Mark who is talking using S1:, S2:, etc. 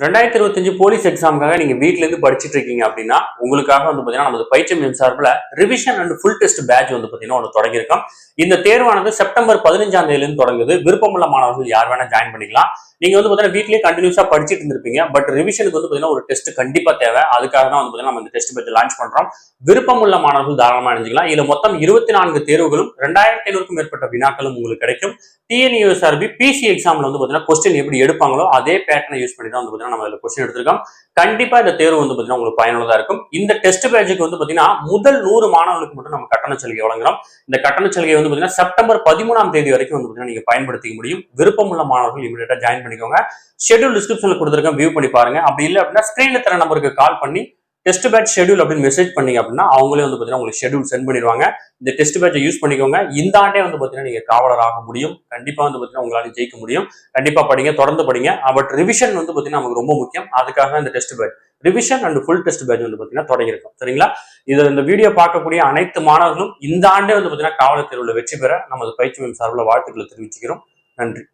S1: 2025 police எக்ஸாமுக்காக நீங்க வீட்ல இருந்து படிச்சுட்டு இருக்கீங்க அப்படின்னா உங்களுக்காக வந்து பாத்தீங்கன்னா நமது பயிற்சி மையம் சார்பில் revision and full test batch வந்து பாத்தீங்கன்னா ஒன்று தொடங்கியிருக்கோம். இந்த தேர்வானது செப்டம்பர் 15ஆம் தேதியிலிருந்து தொடங்குது. விருப்பமுள்ள மாணவர்கள் யார் வேணா ஜாயின் பண்ணிக்கலாம். நீங்க வந்து பாத்தீங்கன்னா வீட்லயே கண்டினியூஸா படிச்சுட்டு இருந்திருப்பீங்க. பட் ரிவிஷனுக்கு வந்து பாத்தீங்கன்னா ஒரு டெஸ்ட் கண்டிப்பா தேவை. அதுக்காக தான் வந்து பாத்தீங்கன்னா நம்ம இந்த டெஸ்ட் பேட்ச் லான்ச் பண்றோம். விருப்பமுள்ள மாணவர்கள் தாராளமா அணிஞ்சிக்கலாம். இதுல மொத்தம் 24 தேர்வுகளும் 2500க்கும் மேற்பட்ட வினாக்களும் உங்களுக்கு கிடைக்கும். டிஎன்யூஎஸ்ஆர்பி பிசி எக்ஸாம்ல வந்து பாத்தீங்கன்னா கொஸ்டின் எப்படி எடுப்பாங்களோ அதே பேட்டர்னை யூஸ் பண்ணி தான் வந்து பாத்தீங்கன்னா நம்ம இதுல கொஸ்டின் எடுத்திருக்கோம். கண்டிப்பா இந்த தேர்வு வந்து பாத்தீங்கன்னா உங்களுக்கு பயனுள்ளதா இருக்கும். இந்த டெஸ்ட் பேட்சுக்கு வந்து பாத்தீங்கன்னா முதல் 100 மாணவர்களுக்கு மட்டும் நம்ம கட்டண சலுகை வழங்குறோம். இந்த கட்டண சலுகை வந்து பாத்தீங்கன்னா செப்டம்பர் 13ஆம் தேதி வரைக்கும் வந்து பாத்தீங்கன்னா நீங்க பயன்படுத்திக்க முடியும். விருப்பமுள்ள மாணவர்கள் இமீடியட்டா ஜாயின் பண்ணிக்கோங்க. ஷெட்யூல் டிஸ்கிரிப்ஷன்ல கொடுத்திருக்கேன், வியூ பண்ணி பாருங்க. அப்படி இல்லை அப்படின்னா ஸ்கிரீன்ல தர நம்பருக்கு கால் பண்ணி டெஸ்ட் பேட்ச் ஷெட்யூல் அப்படின்னு மெசேஜ் பண்ணீங்க அப்படின்னா அவங்களே வந்து பாத்தீங்கன்னா உங்களுக்கு ஷெட்யூல் சென்ட் பண்ணிடுவாங்க. இந்த டெஸ்ட் பேட்சை யூஸ் பண்ணிக்கோங்க. இந்த ஆண்டே வந்து பாத்தீங்கன்னா நீங்க காவலராக முடியும். கண்டிப்பா வந்து பாத்தீங்கன்னா உங்களால ஜெயிக்க முடியும். கண்டிப்பா படிங்க, தொடர்ந்து படிங்க. பட் ரிவிஷன் வந்து பாத்தீங்கன்னா நமக்கு ரொம்ப முக்கியம். அதுக்காக இந்த test batch revision and full test batch வந்து பாத்தீங்கன்னா தொடங்கியிருக்கும். சரிங்களா? இந்த வீடியோ பார்க்கக்கூடிய அனைத்து மாணவர்களும் இந்த ஆண்டே வந்து பாத்தீங்கன்னா காவலர் தேர்வுல வெற்றி பெற நமது பயிற்சி மையம் சார்பில் வாழ்த்துக்களை தெரிவிச்சுக்கிறோம். நன்றி.